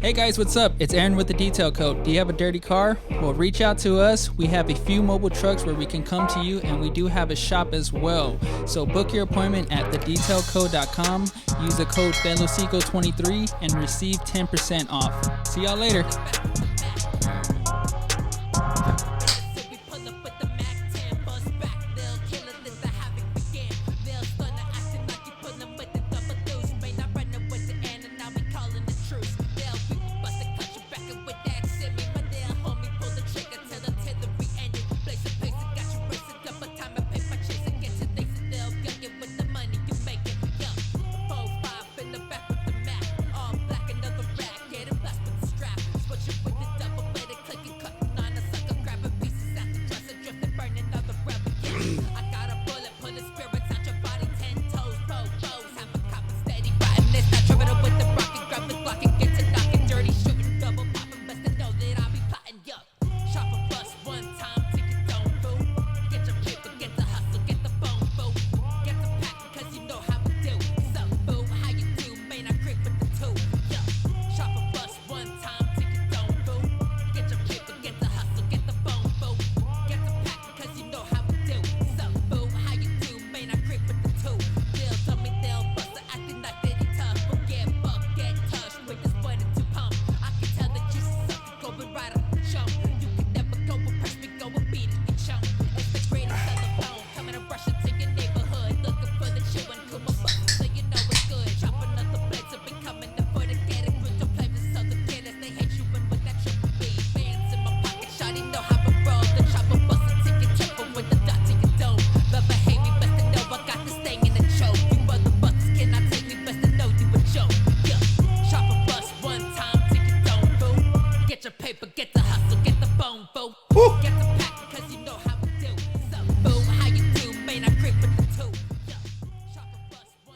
Hey guys, what's up? It's Aaron with the Detail Code. Do you have a dirty car? Well, reach out to us. We have a few mobile trucks where we can come to you, and we do have a shop as well. So book your appointment at thedetailcode.com. Use the code Lew Sico 23 and receive 10% off. See y'all later.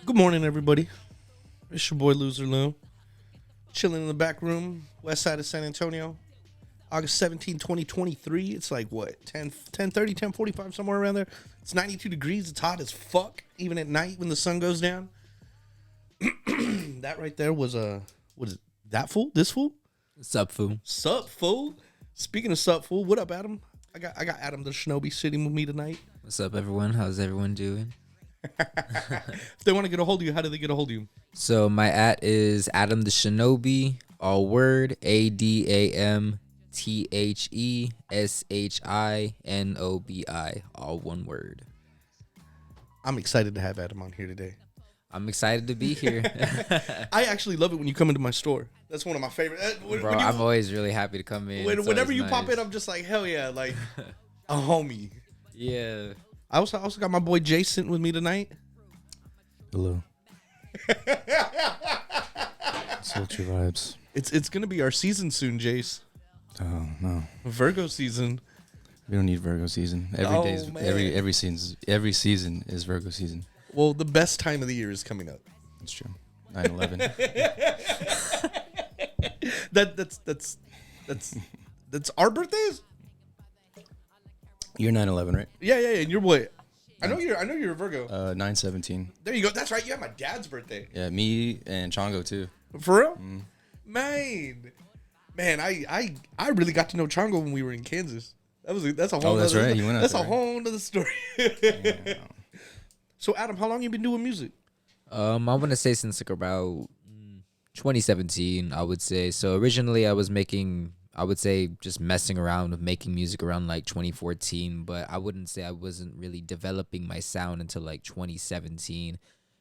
Good morning, everybody. It's your boy Lewsr, chilling in the back room, west side of San Antonio. August 17, 2023. It's like, what, 10:30, 10:45, somewhere around there. It's 92 degrees. It's hot as fuck, even at night when the sun goes down. That right there was what is it? That fool? This fool? Sup, fool? Sup, fool? Speaking of sup, fool, what up, Adam? I got Adam the Shinobi sitting with me tonight. What's up, everyone? How's everyone doing? If they want to get a hold of you, how do they get a hold of you? So my @ is Adam the Shinobi, all word, ADAMTHESHINOBI, all one word. I'm excited to have Adam on here today. I'm excited to be here. I actually love it when you come into my store. That's one of my favorite. Bro, I'm always really happy to come in. Whenever you pop in, I'm just like, hell yeah, like a homie. Yeah. I also got my boy Jason with me tonight. Hello. Sultry vibes. It's gonna be our season soon, Jace. Oh no, Virgo season. we don't need Virgo season. Every season is Virgo season. Well, the best time of the year is coming up. That's true. 9/11. That's our birthdays. You're 9/11, right? Yeah. And you're what? I know you're a Virgo. 9/17. There you go. That's right. You have my dad's birthday. Yeah, me and Chongo too. For real? Man, I really got to know Chongo when we were in Kansas. That's a whole. Oh, that's nother, right. You went out That's there, a whole other story. Yeah. So, Adam, how long you been doing music? I want to say since like about 2017, I would say. So originally I was making, I would say, just messing around with making music around like 2014, but I wouldn't say I wasn't really developing my sound until like 2017.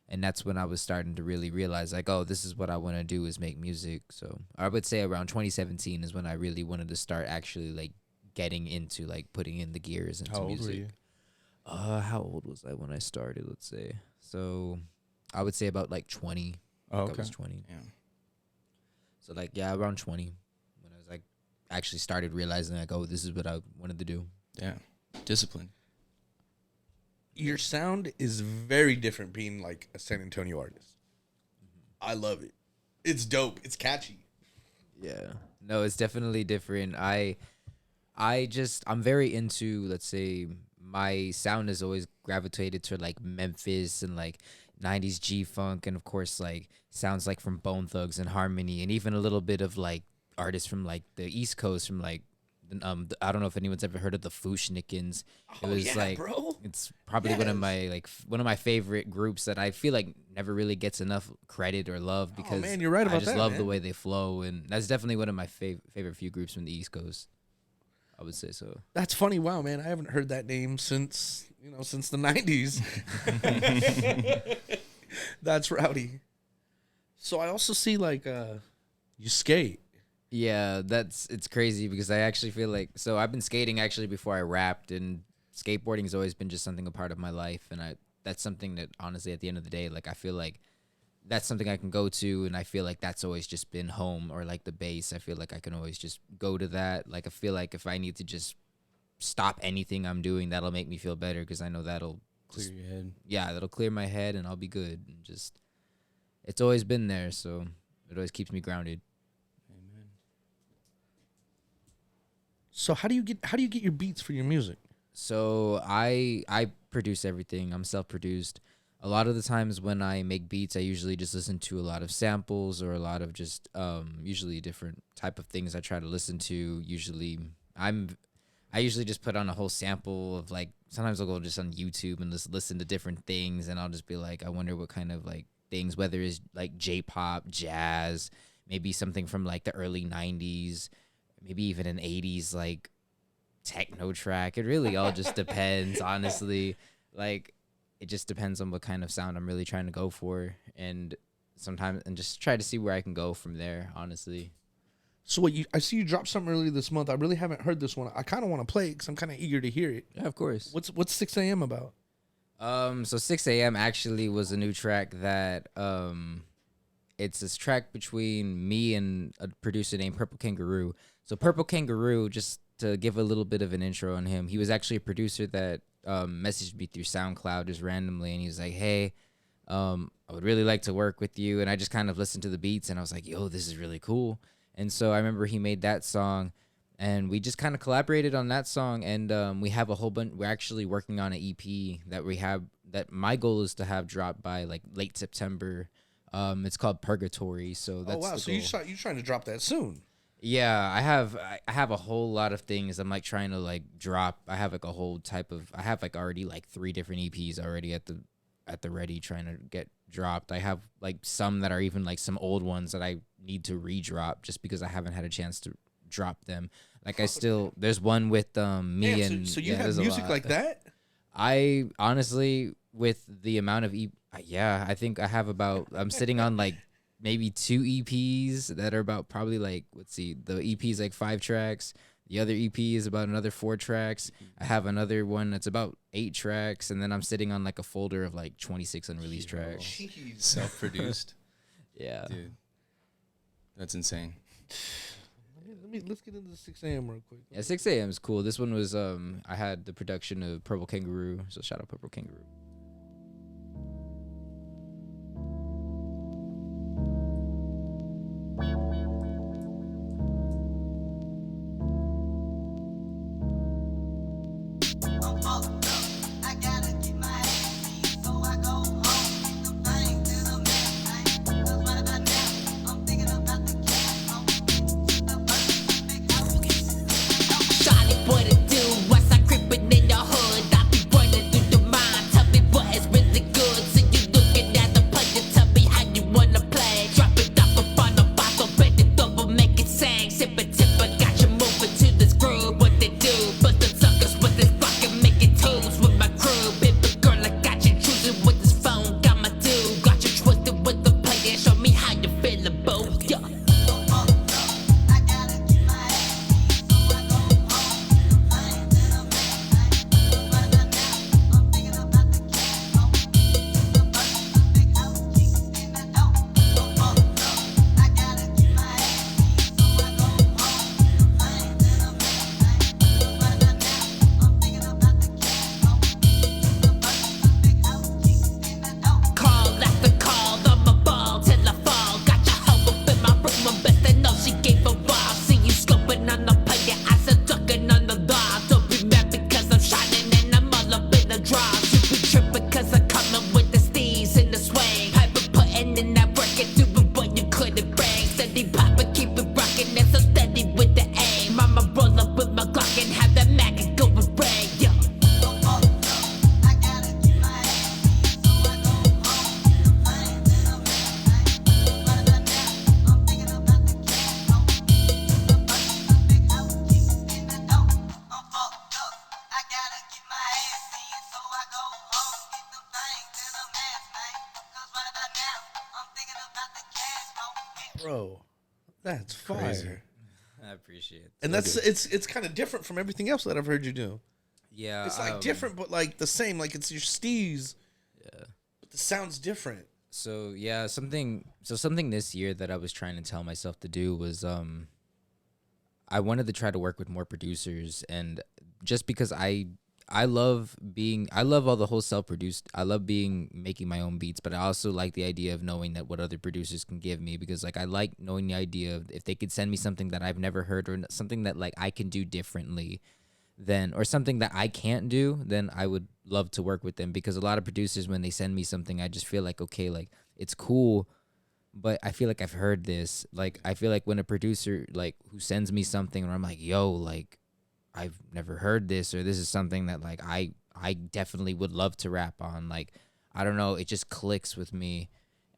And that's when I was starting to really realize like, oh, this is what I want to do is make music. So I would say around 2017 is when I really wanted to start actually like getting into like putting in the gears into How music. old were you? How old was I when I started, let's say? So I would say about like 20. Oh, I okay. was 20. Yeah. So like, yeah, around 20 when I was like actually started realizing like, oh, this is what I wanted to do. Yeah. Discipline. Your sound is very different being like a San Antonio artist. I love it. It's dope. It's catchy. Yeah. No, it's definitely different. I'm very into, let's say, my sound has always gravitated to like Memphis and like 90s G-funk, and of course like sounds like from Bone Thugs and Harmony, and even a little bit of like artists from like the East Coast, from like I don't know if anyone's ever heard of the Fushnikins. It was bro. it's probably one of my favorite groups that I feel like never really gets enough credit or love, because man, you're right about I just that, love man. the way they flow, and that's definitely one of my favorite few groups from the East Coast. I would say so. That's funny. Wow, man, I haven't heard that name since the 90s. That's rowdy. So I also see like you skate. Yeah, it's crazy, because I actually feel like, so I've been skating actually before I rapped, and skateboarding has always been just something a part of my life, and that's something that honestly at the end of the day, like I feel like that's something I can go to, and I feel like that's always just been home, or like the base. I feel like I can always just go to that. Like I feel like if I need to just stop anything I'm doing, that'll make me feel better, because I know that'll Clear your head. Yeah, that'll clear my head and I'll be good. And just, it's always been there, so it always keeps me grounded. Amen. So how do you get your beats for your music? So I produce everything. I'm self-produced. A lot of the times when I make beats, I usually just listen to a lot of samples, or a lot of just usually different type of things I try to listen to. Usually I usually just put on a whole sample of, like, sometimes I'll go just on YouTube and just listen to different things, and I'll just be like, I wonder what kind of like things, whether it's like J-pop, jazz, maybe something from like the early 90s, maybe even an 80s like techno track. It really all just depends, honestly. Like, it just depends on what kind of sound I'm really trying to go for, and sometimes, and just try to see where I can go from there, honestly. So I see you dropped something earlier this month. I really haven't heard this one. I kind of want to play it because I'm kind of eager to hear it. Yeah, of course. What's 6 a.m. about? So 6 a.m. actually was a new track that it's this track between me and a producer named Purple Kangaroo. So Purple Kangaroo, just to give a little bit of an intro on him, he was actually a producer that messaged me through SoundCloud just randomly, and he was like, hey, I would really like to work with you. And I just kind of listened to the beats, and I was like, yo, this is really cool. And so I remember he made that song, and we just kind of collaborated on that song. And we have a whole bunch. We're actually working on an EP that my goal is to have dropped by like late September. It's called Purgatory. So that's wow. So you're trying to drop that soon? Yeah, I have a whole lot of things I'm like trying to like drop. I have like a whole type of, I have like already like 3 different EPs already at the ready, trying to get dropped. I have like some that are even like some old ones that I need to re-drop just because I haven't had a chance to drop them. Like there's one with me. Damn, and so you have music like that? I honestly, with the amount of I think I have I'm sitting on like maybe 2 EPs that are about probably like, let's see, the EP is like 5 tracks. The other EP is about another 4 tracks. I have another one that's about 8 tracks, and then I'm sitting on like a folder of like 26 unreleased tracks. Jeez. Self-produced. Yeah. Dude. That's insane. Let's get into the 6 a.m. real quick. Yeah, 6 a.m. is cool. This one was I had the production of Purple Kangaroo, so shout out Purple Kangaroo. Charlie, what it do? What's I creeping in the hood? I be running through the mind. Tell me Bro, that's Crazy. fire. I appreciate it. And that's it's kind of different from everything else that I've heard you do. Yeah. It's like different, but like the same. Like it's your steez, Yeah. but the sound's different. So yeah, something this year that I was trying to tell myself to do was I wanted to try to work with more producers, and just because I love all the whole self-produced. I love making my own beats, but I also like the idea of knowing that what other producers can give me, because like I like knowing the idea of if they could send me something that I've never heard, or something that like I can do differently then, or something that I can't do, then I would love to work with them. Because a lot of producers, when they send me something, I just feel like, okay, like it's cool, but I feel like I've heard this. Like I feel like when a producer like who sends me something where I'm like, yo, like I've never heard this, or this is something that like I definitely would love to rap on. Like I don't know, it just clicks with me,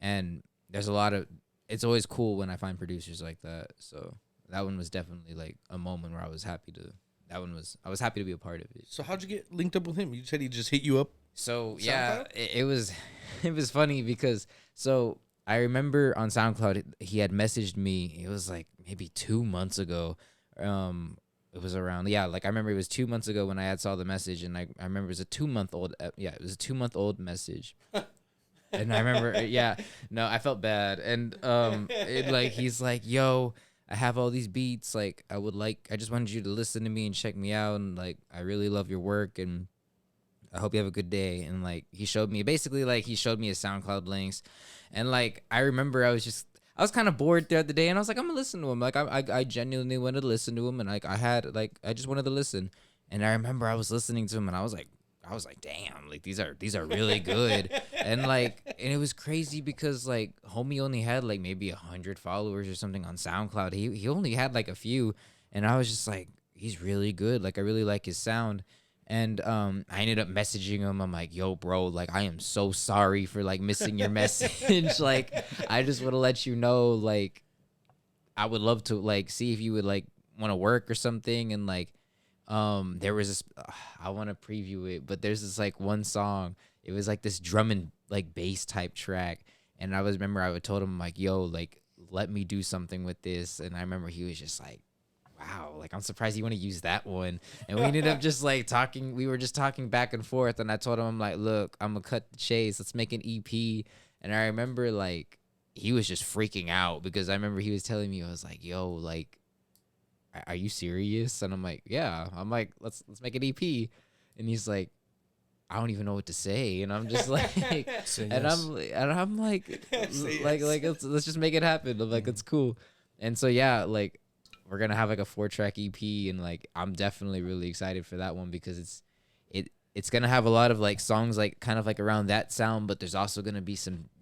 and there's a lot of. It's always cool when I find producers like that. So that one was definitely like a moment where I was happy to. I was happy to be a part of it. So how'd you get linked up with him? You said he just hit you up. So SoundCloud? yeah, it was it was funny because so I remember on SoundCloud he had messaged me. It was like maybe 2 months ago. It was around like I remember it was 2 months ago when I had saw the message, and I remember it was a 2-month-old it was a 2-month-old message. And I remember no, I felt bad. And he's like, yo, I have all these beats, like I just wanted you to listen to me and check me out, and like I really love your work, and I hope you have a good day. And like he showed me his SoundCloud links, and like I remember I was kind of bored throughout the day, and I was like, I'm gonna listen to him. Like I genuinely wanted to listen to him, and like I just wanted to listen. And I remember I was listening to him, and I was like, damn, like these are really good. And it was crazy because like homie only had like maybe 100 followers or something on SoundCloud. He only had like a few, and I was just like, he's really good. Like I really like his sound. And I ended up messaging him. I'm like, yo, bro, like I am so sorry for like missing your message. Like I just want to let you know, like I would love to like see if you would like want to work or something. And like there was this I want to preview it, but there's this like one song. It was like this drum and like bass type track, and I told him like, yo, like let me do something with this. And I remember he was just like, wow, like I'm surprised you want to use that one. And we ended up just like talking. We were just talking back and forth, and I told him, I'm like, look, I'm gonna cut the chase, let's make an EP. And I remember like he was just freaking out, because I remember he was telling me, I was like, yo, like are you serious? And I'm like, yeah. I'm like, let's make an EP. And he's like, I don't even know what to say. And I'm just like, I'm like, let's just make it happen. I'm like, it's cool. And so yeah, like we're gonna have like a 4-track EP, and like I'm definitely really excited for that one, because it's gonna have a lot of like songs like kind of like around that sound, but there's also gonna be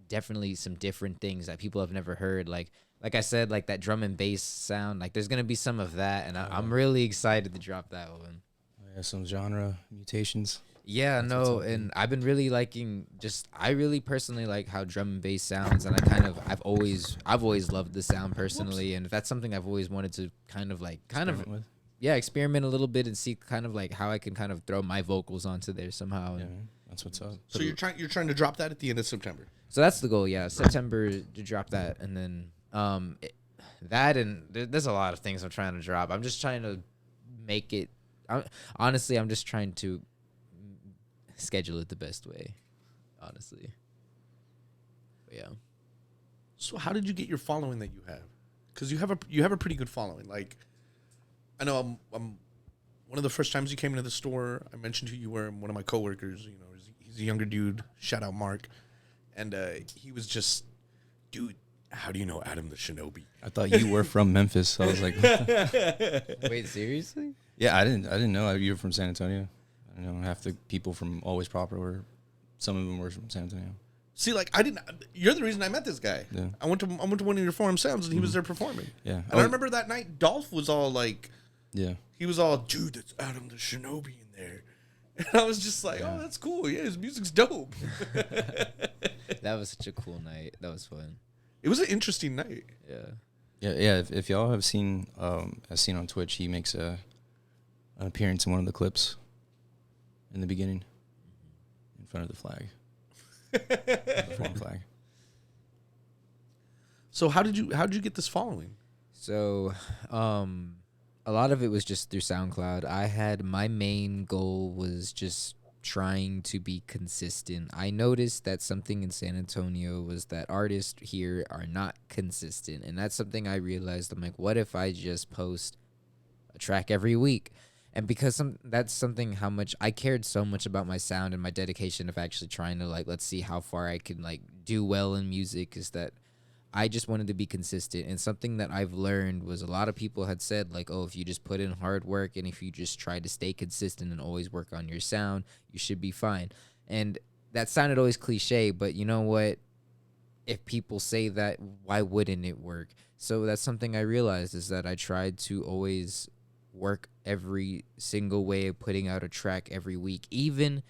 definitely some different things that people have never heard. Like I said, like that drum and bass sound, like there's going to be some of that. And I'm really excited to drop that one. Yeah, some genre mutations. Yeah, no. And I've been really liking I really personally like how drum and bass sounds. And I've always loved the sound personally. And that's something I've always wanted to experiment a little bit and see kind of like how I can kind of throw my vocals onto there somehow. Yeah, that's what's up. So you're trying to drop that at the end of September. So that's the goal. Yeah. September to drop that. And then, there's a lot of things I'm trying to drop. I'm just trying to make it. Honestly, I'm just trying to schedule it the best way. Honestly, but yeah. So how did you get your following that you have? Because you have a pretty good following. Like, I know I'm one of the first times you came into the store, I mentioned who you were. One of my coworkers, you know, he's a younger dude. Shout out Mark, and he was just, dude, how do you know Adam the Shinobi? I thought you were from Memphis. So I was like, wait, seriously? Yeah, I didn't know you were from San Antonio. I know half the people from Always Proper some of them were from San Antonio. See, like you're the reason I met this guy. Yeah. I went to one of your Forum Sounds, and he was there performing. Yeah. And I remember that night Dolph was all like, yeah. He was all, dude, that's Adam the Shinobi in there. And I was just like, oh, that's cool. Yeah, his music's dope. That was such a cool night. That was fun. It was an interesting night. Yeah. If y'all have seen on Twitch, he makes an appearance in one of the clips in the beginning, in front of the flag, the foreign flag. So how did you get this following? So, a lot of it was just through SoundCloud. I had my main goal was just trying to be consistent. I noticed that something in San Antonio was that artists here are not consistent, and that's something I realized. I'm like, what if I just post a track every week? And because that's something how much I cared so much about my sound and my dedication of actually trying to like, let's see how far I can like do well in music, is that I just wanted to be consistent. And something that I've learned was a lot of people had said like, oh, if you just put in hard work and if you just try to stay consistent and always work on your sound, you should be fine. And that sounded always cliche, but you know what? If people say that, why wouldn't it work? So that's something I realized, is that I tried to always work every single way of putting out a track every week. Even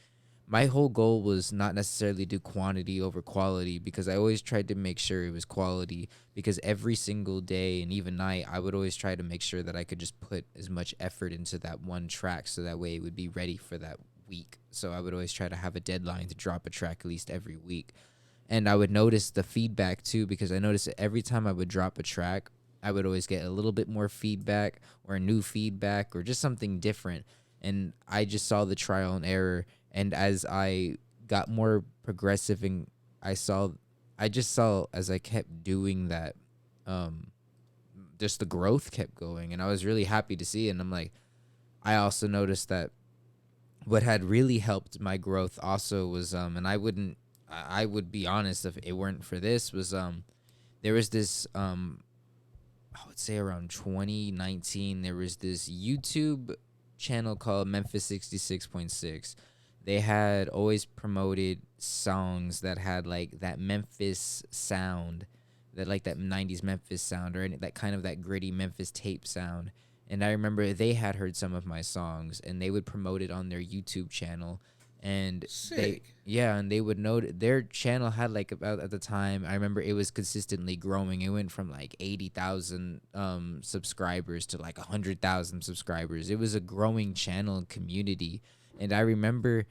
my whole goal was not necessarily do quantity over quality, because I always tried to make sure it was quality, because every single day and even night I would always try to make sure that I could just put as much effort into that one track so that way it would be ready for that week. So I would always try to have a deadline to drop a track at least every week. And I would notice the feedback too, because I noticed that every time I would drop a track, I would always get a little bit more feedback or new feedback or just something different. And I just saw the trial and error. And as I got more progressive, and I just saw as I kept doing that, just the growth kept going. And I was really happy to see it. And I'm like, I also noticed that what had really helped my growth also was, and I would be honest, if it weren't for this, was there was this I would say around 2019, there was this YouTube channel called Memphis 66.6. They had always promoted songs that had like that Memphis sound, that like that 90s Memphis sound, or that kind of that gritty Memphis tape sound. And I remember they had heard some of my songs and they would promote it on their YouTube channel. And Sick. they would note their channel had like, about at the time, I remember it was consistently growing. It went from like 80,000 subscribers to like 100,000 subscribers. It was a growing channel and community. And I remember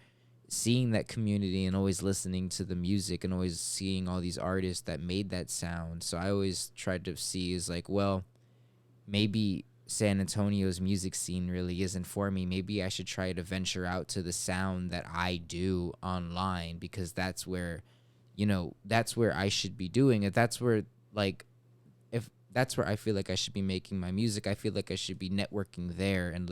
seeing that community and always listening to the music and always seeing all these artists that made that sound. So I always tried to see is like, well, maybe San Antonio's music scene really isn't for me. Maybe I should try to venture out to the sound that I do online, because that's where, that's where I should be doing it. That's where, like, if that's where I feel like I should be making my music. I feel like I should be networking there and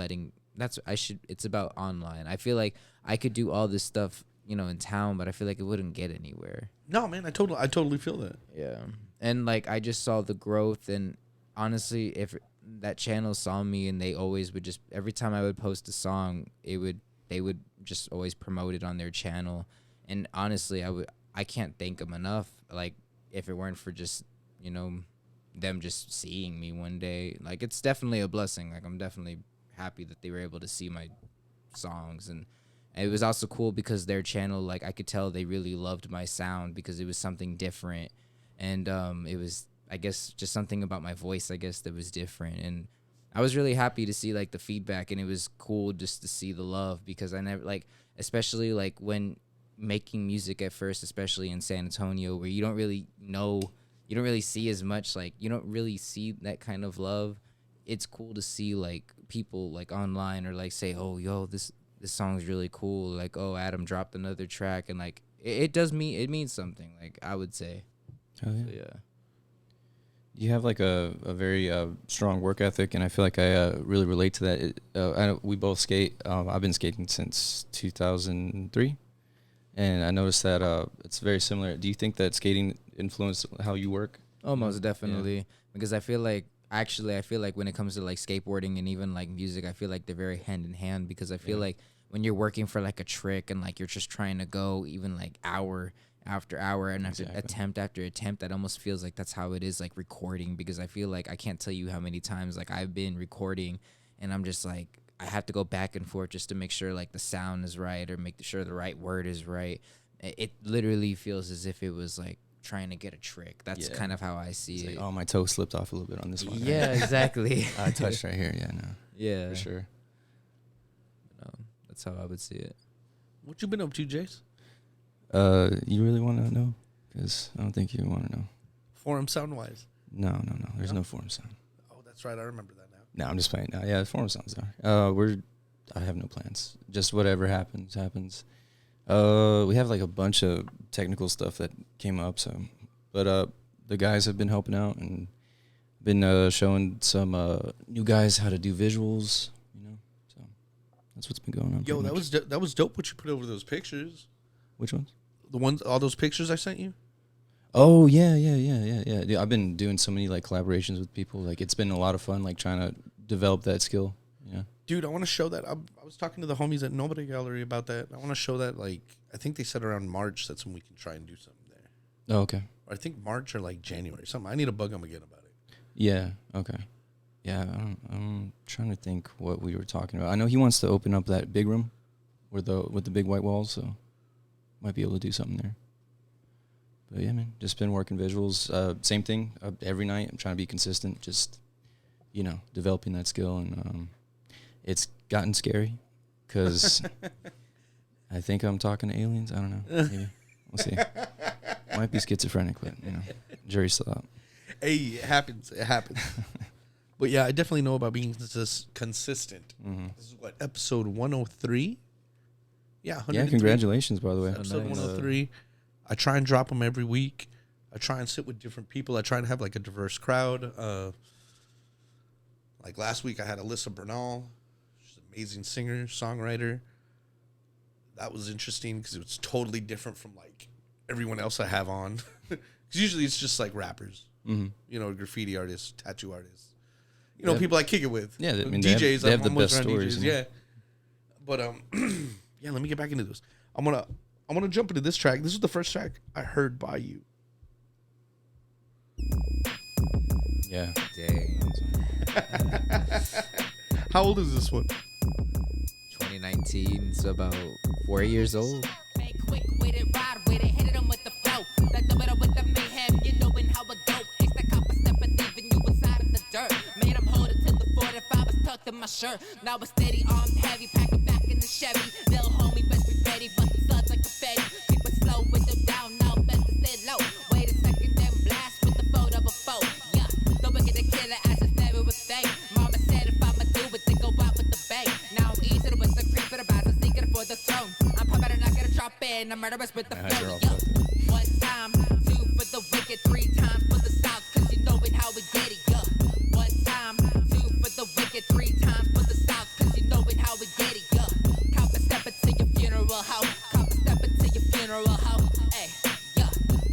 it's about online. I feel like I could do all this stuff, in town, but I feel like it wouldn't get anywhere. No, man, I totally feel that. Yeah. And like, I just saw the growth, and honestly, if that channel saw me and they always would just, every time I would post a song, they would just always promote it on their channel. And honestly, I can't thank them enough. Like, if it weren't for just, them just seeing me one day, like, it's definitely a blessing. Like, I'm definitely happy that they were able to see my songs. And it was also cool because their channel, like, I could tell they really loved my sound because it was something different. And it was, I guess, just something about my voice, I guess, that was different. And I was really happy to see like the feedback, and it was cool just to see the love, because I never, like, especially like when making music at first, especially in San Antonio, where you don't really see as much, like, you don't really see that kind of love. It's cool to see like people like online, or like say, oh, yo, this song's really cool. Like, oh, Adam dropped another track, and like it means something, like, I would say. Oh yeah. So, yeah. You have like a very strong work ethic, and I feel like I really relate to that. I know we both skate. I've been skating since 2003, and I noticed that it's very similar. Do you think that skating influenced how you work? Almost definitely, because I feel like when it comes to like skateboarding and even like music, I feel like they're very hand in hand, because I feel like when you're working for like a trick and like you're just trying to go even like hour after hour and after attempt after attempt, that almost feels like that's how it is like recording, because I feel like I can't tell you how many times like I've been recording and I'm just like, I have to go back and forth just to make sure like the sound is right or make sure the right word is right. It literally feels as if it was like trying to get a trick. That's kind of how I see it. Like, oh, my toe slipped off a little bit on this one. Yeah, right? exactly. I touched right here. Yeah, no. Yeah, For sure. that's how I would see it. What you been up to, Jace? You really want to know? Because I don't think you want to know. Forum sound wise. No. There's no forum sound. Oh, that's right. I remember that now. No, I'm just playing. No, yeah, forum sounds there. I have no plans. Just whatever happens. We have like a bunch of technical stuff that came up. So, but the guys have been helping out and been showing some new guys how to do visuals. You know, so that's what's been going on. Yo, that was dope. What you put over those pictures? Which ones? All those pictures I sent you. Oh yeah. Dude, I've been doing so many like collaborations with people. Like it's been a lot of fun. Like trying to develop that skill. Yeah. Dude, I want to show that. I was talking to the homies at Nobody Gallery about that. I want to show that. Like, I think they said around March that's when we can try and do something there. Oh, okay. Or I think March or like January. Something. I need to bug them again about it. Yeah. Okay. Yeah. I'm trying to think what we were talking about. I know he wants to open up that big room, with the big white walls. So might be able to do something there. But yeah, man, just been working visuals. Same thing every night. I'm trying to be consistent. Just developing that skill, and it's gotten scary because I think I'm talking to aliens. I don't know. Maybe we'll see. Might be schizophrenic, but jury's still out. Hey, it happens. But yeah, I definitely know about being consistent. Mm-hmm. This is what, episode 103? Yeah, 103. Yeah, congratulations, by the way. Episode Nice. 103. I try and drop them every week. I try and sit with different people. I try and have like a diverse crowd. Like last week, I had Alyssa Bernal. She's an amazing singer, songwriter. That was interesting because it was totally different from like everyone else I have on. Because usually it's just like rappers, graffiti artists, tattoo artists, people I kick it with. Yeah, I mean, DJs. they have the I'm always best around stories. DJs, yeah. But yeah, let me get back into this. I'm gonna jump into this track. This is the first track I heard by you. Yeah. Dang. How old is this one? 2019, so about 4 years old. Quick with it, ride with it, hit them with the flow. Like the widow with the mayhem, you knowin' how it go. It's the copper step and leaving you inside of the dirt. Made him hold it till the 45 was tucked in my shirt. Now it's steady, armed heavy, pack it back in the Chevy. Little homie, best be ready, bust the slugs like confetti. Keep it slow, window down, now best to stay low. Wait a second, then blast with the photo of a foe. Yeah, don't forget the killer as it's never a thing. Mama said if I'ma do it, then go out with the bang. Now I'm easy with the creep, but about to seek it for the throne. I'm popping and I get a drop in, I'm murderous with the flow. Yo, one time, two for the wicked, three times for the south, cause you know it how we get it. Yo, one time, two for the wicked, three times for the south, cause you know it how we get it. Yo, cop a step into your funeral hoe, cop a step into your funeral hoe. Hey, yo,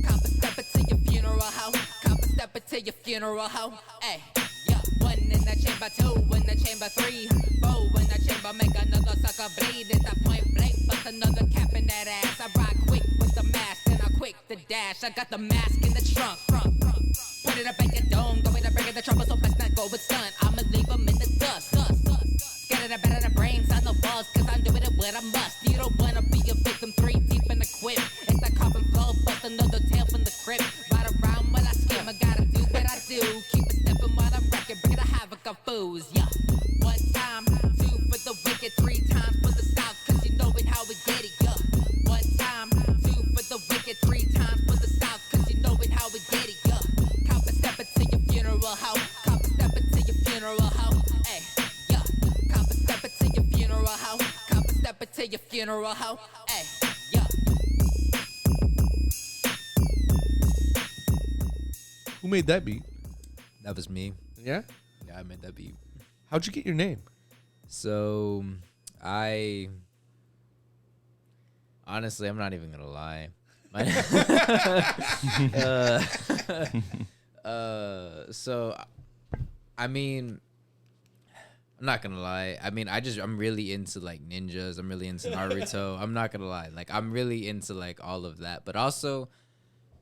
cop a step into your funeral hoe, cop a step into your funeral hoe. Hey, yo, one in the chamber, two in the chamber, three, four in the chamber, make another sucker bleed. It's a point blank, bust another cap in that ass. I ride quick with the mask, then I quick the dash. I got the mask in the trunk. Put it up at your dome, going to bring in the trouble, so best not go with stun. I'ma leave them in the dust. Scared of the better the brains on the walls, cause I'm doing it what I must. You don't wanna be a victim, 3 deep in the quip. It's the carbon flow, bust another tail from the crib. Ride around while I skim, I gotta do what I do. Keep it stepping while I'm wrecking, bring it a havoc of fools, yeah. One time, two for the wicked, three times for the south, cause you know it how we get it, yeah. One time, two for the wicked, three times for the south, cause you know it how we get it, yeah. Cop a step into your funeral hoe, cop a step into your funeral hoe, hey, yeah. Cop a step into your funeral hoe, cop a step into your funeral hoe, hey, yeah. Who made that beat? That was me. Yeah. Yeah, I made that beat. How'd you get your name? So, honestly, I'm not even gonna lie. So, I mean, I'm not gonna lie. I mean, I'm really into like ninjas. I'm really into Naruto. I'm not gonna lie. Like, I'm really into like all of that. But also,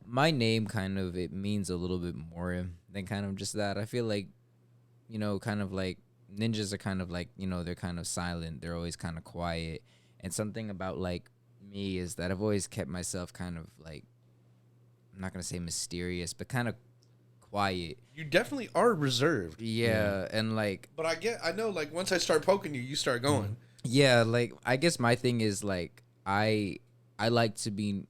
my name it means a little bit more than kind of just that. I feel like, kind of like ninjas are kind of like, they're kind of silent. They're always kind of quiet. And something about like me is that I've always kept myself kind of like, I'm not going to say mysterious, but kind of quiet. You definitely are reserved. Yeah. And like, But I know like once I start poking you, you start going. yeah, like I guess my thing is like, I like to be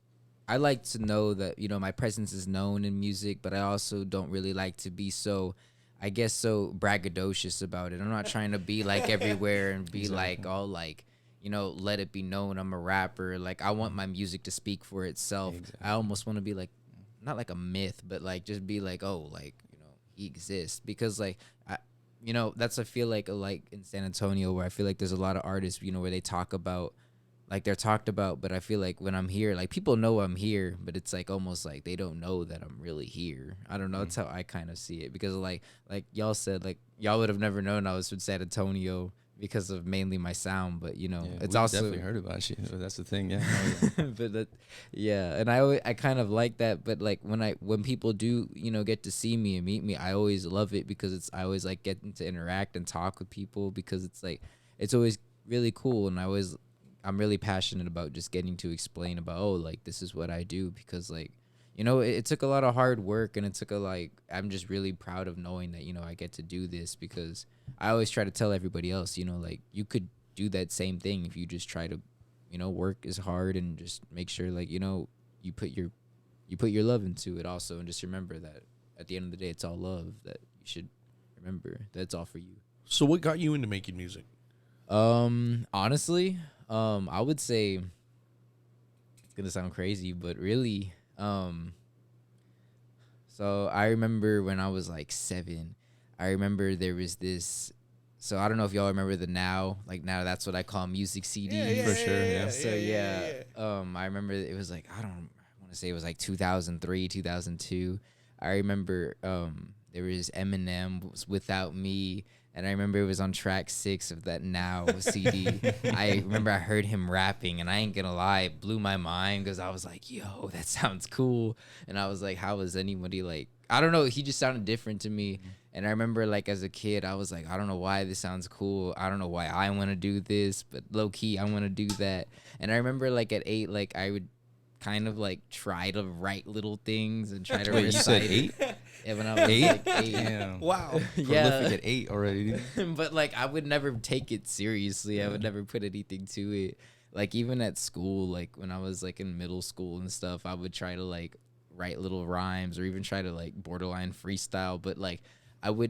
I like to know that, you know, my presence is known in music, but I also don't really like to be so, I guess, so braggadocious about it. I'm not trying to be like everywhere and be like all like, you know, let it be known I'm a rapper. Like, I want my music to speak for itself. I almost want to be like, not like a myth, but like just be like, oh, like, you know, he exists. Because like, you know, that's, I feel like in San Antonio, where I feel like there's a lot of artists, you know, where they talk about, like, they're talked about, but I feel like when I'm here, like, people know I'm here, but it's like almost like they don't know that I'm really here. I don't know. That's how I kind of see it, because like y'all said, like, y'all would have never known I was from San Antonio because of mainly my sound, but you know, it's also definitely heard about you. That's the thing, yeah. But that, yeah, and I kind of like that, but like when people do, you know, get to see me and meet me, I always love it, because I always like getting to interact and talk with people, because it's like, it's always really cool, and I'm really passionate about just getting to explain about, oh, like, this is what I do, because like, you know, it took a lot of hard work, and it took I'm just really proud of knowing that, you know, I get to do this, because I always try to tell everybody else, you know, like, you could do that same thing if you just try to, you know, work as hard and just make sure, like, you know, you put your love into it also, and just remember that at the end of the day, it's all love, that you should remember that it's all for you. So what got you into making music? Honestly, I would say, it's gonna sound crazy, but really, so I remember when I was like 7, I remember there was this, so I don't know if y'all remember the Now that's what I call music CDs. For sure, yeah. So I remember it was like, I want to say it was like 2003, 2002. I remember there was Eminem was Without Me, and I remember it was on track 6 of that Now CD. I remember I heard him rapping, and I ain't gonna lie, it blew my mind, because I was like, yo, that sounds cool. And I was like, how is anybody like, I don't know, he just sounded different to me. And I remember, like, as a kid, I was like, I don't know why this sounds cool. I don't know why I want to do this, but low key, I want to do that. And I remember, like, at 8, like, I would kind of like try to write little things and try to Wait, you said 8? Yeah, when I was 8? Like 8. Damn. Wow. Yeah. Prolific at 8 already. But like, I would never take it seriously. I would never put anything to it. Like, even at school, like when I was like in middle school and stuff, I would try to like write little rhymes, or even try to like borderline freestyle. But like,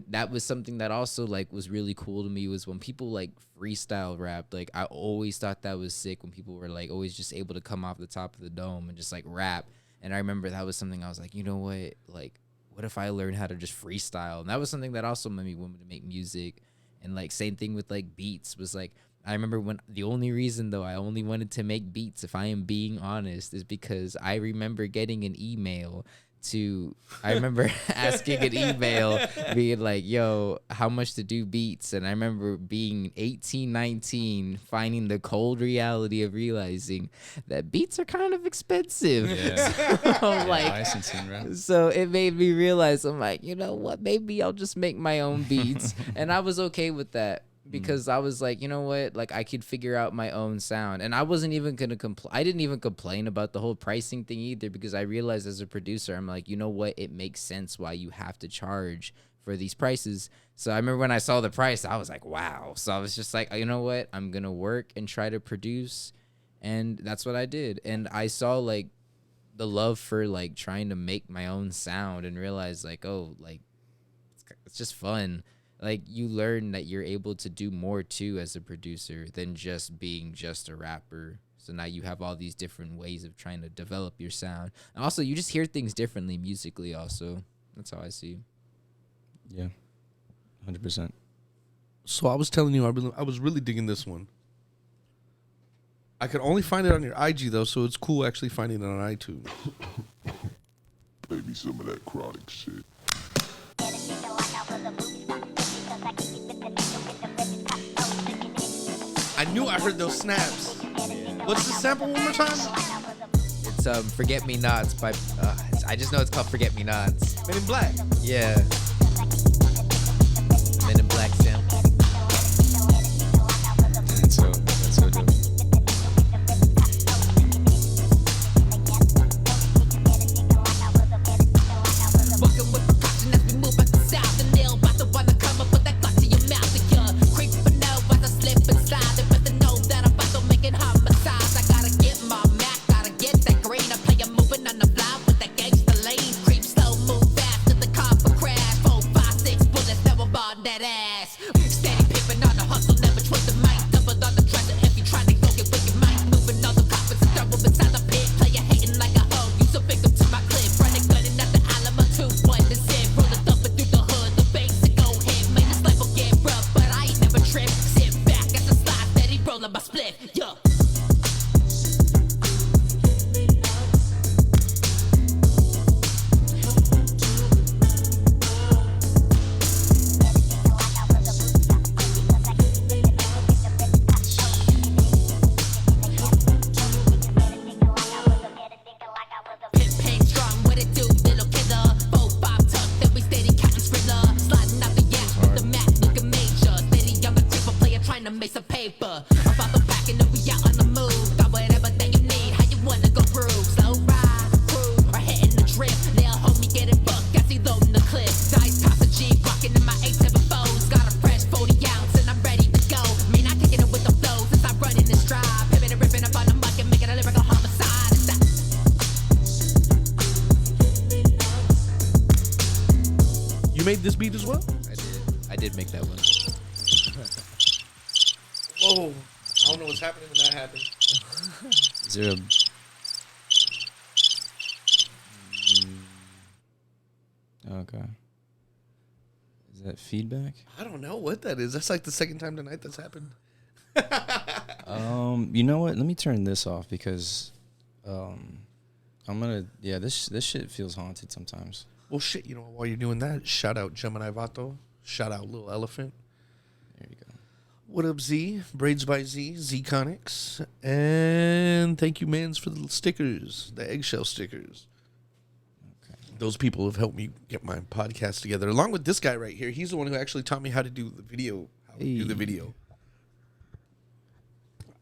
that was something that also like was really cool to me, was when people like freestyle rap. Like, I always thought that was sick, when people were like always just able to come off the top of the dome and just like rap. And I remember that was something I was like, you know what, like, what if I learned how to just freestyle? And that was something that also made me want to make music. And like, same thing with like beats, was like, I remember when the only reason though I only wanted to make beats, if I am being honest, is because I remember getting an email I remember asking an email being like, yo, how much to do beats? And I remember being 18, 19, finding the cold reality of realizing that beats are kind of expensive. Yeah. So, like, licensing, right? so it made me realize, I'm like, you know what, maybe I'll just make my own beats. And I was okay with that, because I was like, you know what, like, I could figure out my own sound. And I wasn't even gonna I didn't even complain about the whole pricing thing either, because I realized as a producer, I'm like, you know what, it makes sense why you have to charge for these prices. So I remember when I saw the price, I was like, wow. So I was just like, you know what, I'm gonna work and try to produce. And that's what I did. And I saw like the love for like trying to make my own sound, and realized like, oh, like, it's just fun. Like, you learn that you're able to do more too as a producer than just being just a rapper. So now you have all these different ways of trying to develop your sound. And also, you just hear things differently musically also. That's how I see. Yeah, 100%. So I was telling you, I was really digging this one. I could only find it on your IG though, so it's cool actually finding it on iTunes. Maybe some of that chronic shit. I knew I heard those snaps. What's the sample one more time? It's Forget Me Nots by I just know it's called Forget Me Nots. Men in Black. Yeah. Men in Black sample. That's so dope. Walking with precaution as we move back the south. The nail about the one to come up with that gun to your mouth. The gun creep for now as I slip and slide. They better know that I'm about to make it homicides. I gotta get my Mac, gotta get that green. I play a movie made this beat as well? I did make that one. Whoa. I don't know what's happening when that happened. Is there a... Okay. Is that feedback? I don't know what that is. That's like the second time tonight that's happened. You know what? Let me turn this off because I'm gonna this shit feels haunted sometimes. Well, shit, while you're doing that, shout out Gemini Vato. Shout out Lil Elephant. There you go. What up, Z? Braids by Z, Z-Conics. And thank you, mans, for the stickers, the eggshell stickers. Okay. Those people have helped me get my podcast together, along with this guy right here. He's the one who actually taught me how to do the video.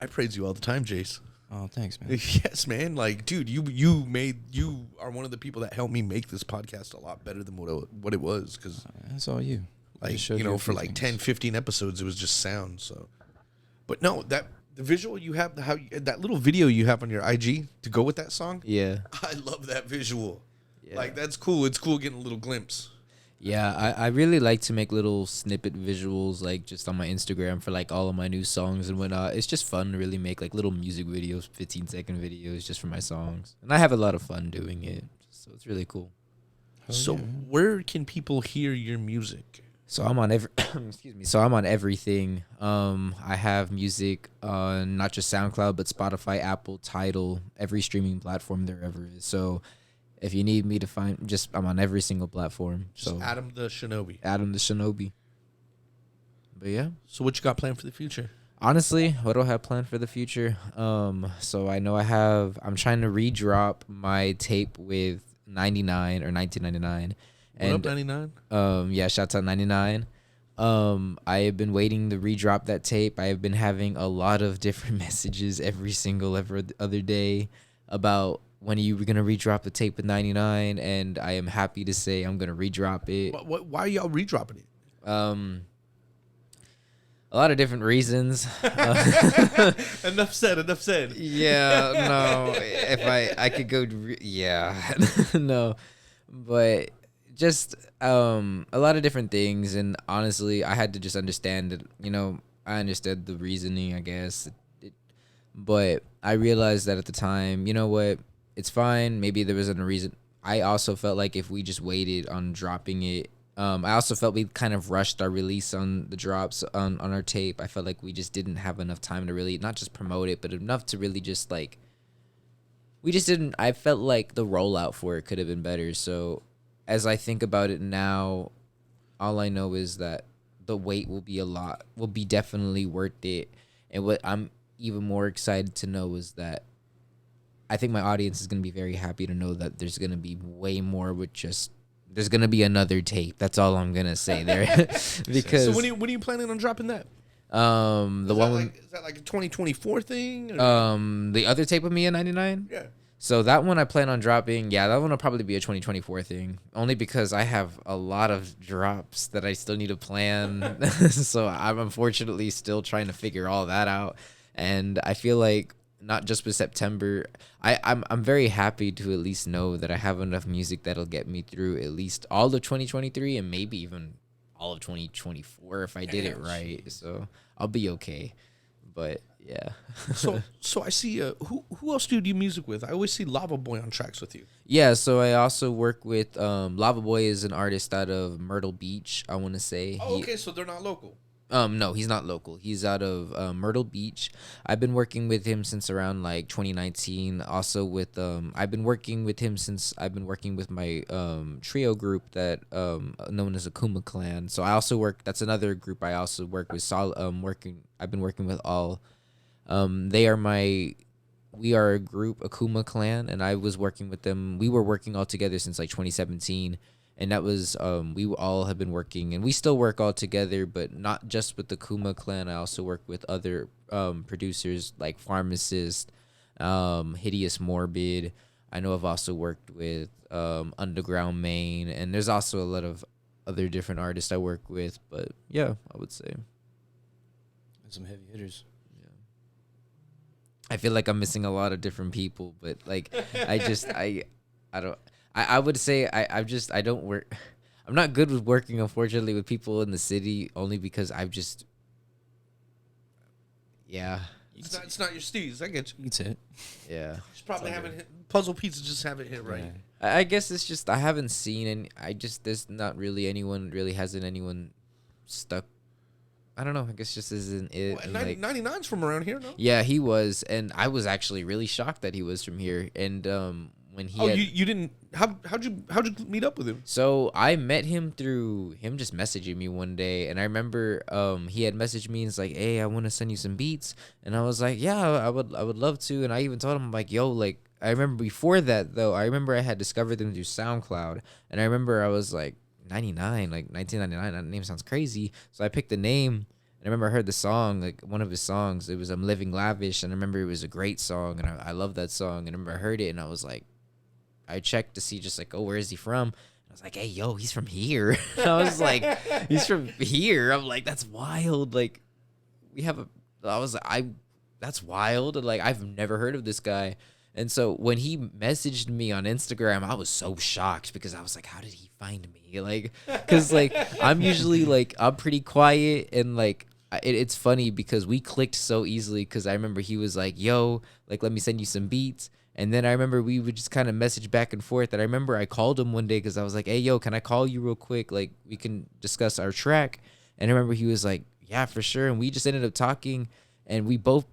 I praise you all the time, Jace. Oh, thanks, man. Yes, man. Like, dude, you are one of the people that helped me make this podcast a lot better than what it was. Because that's all you. Like, for like 10, 15 episodes, it was just sound. So, but no, the visual you have, that little video you have on your IG to go with that song. Yeah. I love that visual. Yeah. Like, that's cool. It's cool getting a little glimpse. Yeah, I really like to make little snippet visuals, like just on my Instagram for like all of my new songs and whatnot. It's just fun to really make like little music videos, 15-second videos just for my songs. And I have a lot of fun doing it. So it's really cool. So where can people hear your music? So I'm on excuse me. So I'm on everything. I have music on not just SoundCloud, but Spotify, Apple, Tidal, every streaming platform there ever is. So if you need me to find, I'm on every single platform. Just Adam the Shinobi. Adam the Shinobi. But yeah. So what you got planned for the future? Honestly, what do I have planned for the future? So I know I'm trying to redrop my tape with 99 or 1999. What up, 99? Yeah, shouts out 99. I have been waiting to redrop that tape. I have been having a lot of different messages every other day about when are you going to redrop the tape with 99, and I am happy to say I'm going to redrop it. Why are y'all redropping it? A lot of different reasons. Enough said. Yeah, no. If I could go, yeah, no, but just a lot of different things, and honestly, I had to just understand that. I understood the reasoning, I guess, but I realized that at the time, you know what, it's fine. Maybe there wasn't a reason. I also felt like if we just waited on dropping it. I also felt we kind of rushed our release on the drops on our tape. I felt like we just didn't have enough time to really not just promote it, but enough to really just like, we just didn't. I felt like the rollout for it could have been better. So as I think about it now, all I know is that the wait will be definitely worth it. And what I'm even more excited to know is that I think my audience is going to be very happy to know that there's going to be way more with just, there's going to be another tape. That's all I'm going to say there. Because so when are you planning on dropping that? Is that like a 2024 thing? Or? The other tape of me in 99? Yeah. So that one I plan on dropping. Yeah, that one will probably be a 2024 thing. Only because I have a lot of drops that I still need to plan. So I'm unfortunately still trying to figure all that out. And I feel like not just with September, I'm very happy to at least know that I have enough music that'll get me through at least all of 2023 and maybe even all of 2024 if I did it right. So I'll be okay. But yeah. so I see who else do you do music with? I always see Lava Boy on tracks with you. Yeah, so I also work with Lava Boy is an artist out of Myrtle Beach, I want to say. Oh, okay, so they're not local. No, he's not local. He's out of Myrtle Beach. I've been working with him since around like 2019. Also with I've been working with him since I've been working with my trio group that known as Akuma Clan. So I also work. That's another group I also work with. I've been working with all. We are a group, Akuma Clan, and I was working with them. We were working all together since like 2017. And that was, we all have been working, and we still work all together, but not just with the Kuma Clan. I also work with other producers like Pharmacist, Hideous Morbid. I know I've also worked with Underground Main, and there's also a lot of other different artists I work with. But yeah, I would say. Some heavy hitters. Yeah. I feel like I'm missing a lot of different people, but like, I would say I don't work. I'm not good with working, unfortunately, with people in the city, only because yeah, It's not your steez. I get you. That's it. yeah. Just probably haven't hit, puzzle pieces just haven't hit right. Yeah. I guess it's just I haven't seen any. There's not really anyone hasn't anyone stuck. I don't know. I guess just isn't it. Well, and, 99's from around here, no? yeah, he was, and I was actually really shocked that he was from here. And when he You didn't how'd you meet up with him? So I met him through him just messaging me one day, and I remember he had messaged me and it's like, "Hey, I want to send you some beats," and I was like, "Yeah, I would love to." And I even told him like, "Yo, like." I remember before that though. I remember I had discovered them through SoundCloud, and I remember I was like 99, like 1999. That name sounds crazy, so I picked the name. And I remember I heard the song, like one of his songs. It was "I'm Living Lavish," and I remember it was a great song, and I love that song. And I remember I heard it, and I was like, I checked to see just like, oh, where is he from? And I was like, hey, yo, he's from here. And I was like, he's from here. I'm like, that's wild. Like, that's wild. And like, I've never heard of this guy. And so when he messaged me on Instagram, I was so shocked because I was like, how did he find me? Like, because like I'm usually like I'm pretty quiet, and like it's funny because we clicked so easily because I remember he was like, yo, like let me send you some beats. And then I remember we would just kind of message back and forth. And I remember I called him one day because I was like, hey, yo, can I call you real quick? Like we can discuss our track. And I remember he was like, yeah, for sure. And we just ended up talking, and we both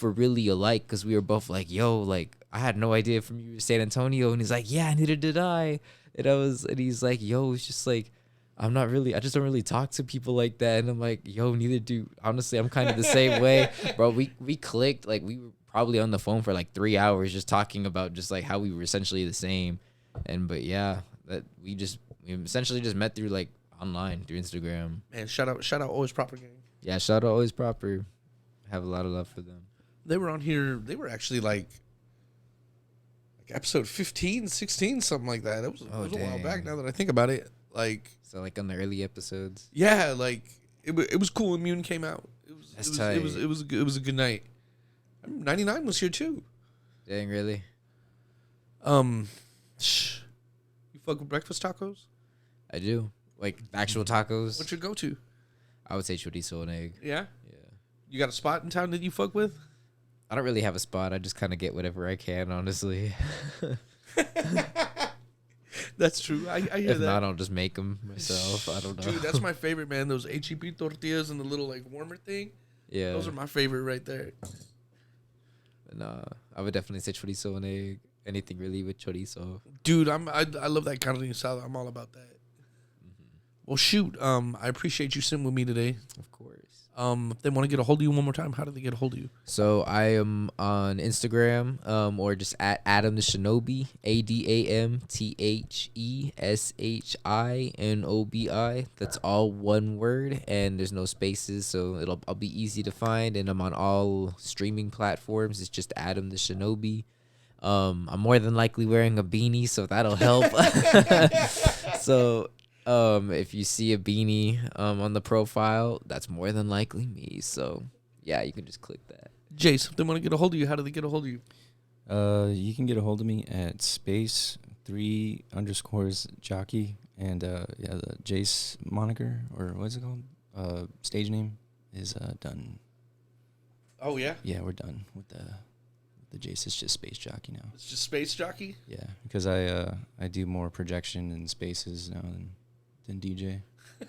were really alike because we were both like, yo, like, I had no idea from you to San Antonio. And he's like, yeah, neither did I. And he's like, yo, it's just like, I just don't really talk to people like that. And I'm like, yo, neither do. Honestly, I'm kind of the same way. Bro, we clicked. Like, we were probably on the phone for like 3 hours just talking about just like how we were essentially the same. But yeah, that we essentially just met through like online, through Instagram. Man, shout out Always Proper Gang. Yeah, shout out Always Proper. Have a lot of love for them. They were on here. They were actually like episode 15, 16, something like that. It was a while back now that I think about it. Like, so like on the early episodes. Yeah, like it was cool when Mune came out. It was a good night. 99 was here too. Dang, really? You fuck with breakfast tacos? I do. Like actual tacos. What's your go-to? I would say chorizo and egg. Yeah? Yeah. You got a spot in town that you fuck with? I don't really have a spot. I just kind of get whatever I can, honestly. That's true. I hear if that. not, I'll just make them myself. I don't know. Dude, that's my favorite, man. Those HEB tortillas and the little like warmer thing. Yeah. Those are my favorite right there. Nah, I would definitely say chorizo and egg. Anything really with chorizo. Dude, I love that carne salad. I'm all about that. Mm-hmm. Well, shoot. I appreciate you sitting with me today. Of course. If they want to get a hold of you one more time, how do they get a hold of you? So I am on Instagram, or just at Adam the Shinobi, AdamTheShinobi. That's all one word, and there's no spaces, so I'll be easy to find. And I'm on all streaming platforms. It's just Adam the Shinobi. I'm more than likely wearing a beanie, so that'll help. So if you see a beanie on the profile, that's more than likely me. So yeah, you can just click that. Jace, if they want to get a hold of you, how do they get a hold of you? You can get a hold of me at space3_jockey, and the Jace moniker, or what's it called? Stage name is done. Oh yeah? Yeah, we're done with the Jace. It's just Space Jockey now. It's just Space Jockey? Yeah, because I do more projection and spaces now than DJ.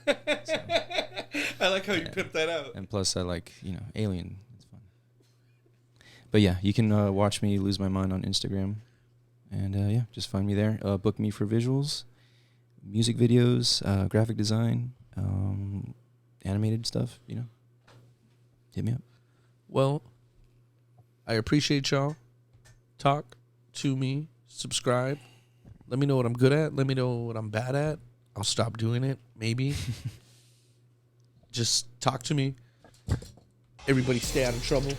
So, I like how you pimp that out. and plus I like, Alien. It's fun. But yeah, you can watch me lose my mind on Instagram. And just find me there. Book me for visuals, music videos, graphic design, animated stuff, Hit me up. Well, I appreciate y'all. Talk to me. Subscribe. Let me know what I'm good at. Let me know what I'm bad at. I'll stop doing it, maybe. Just talk to me. Everybody stay out of trouble.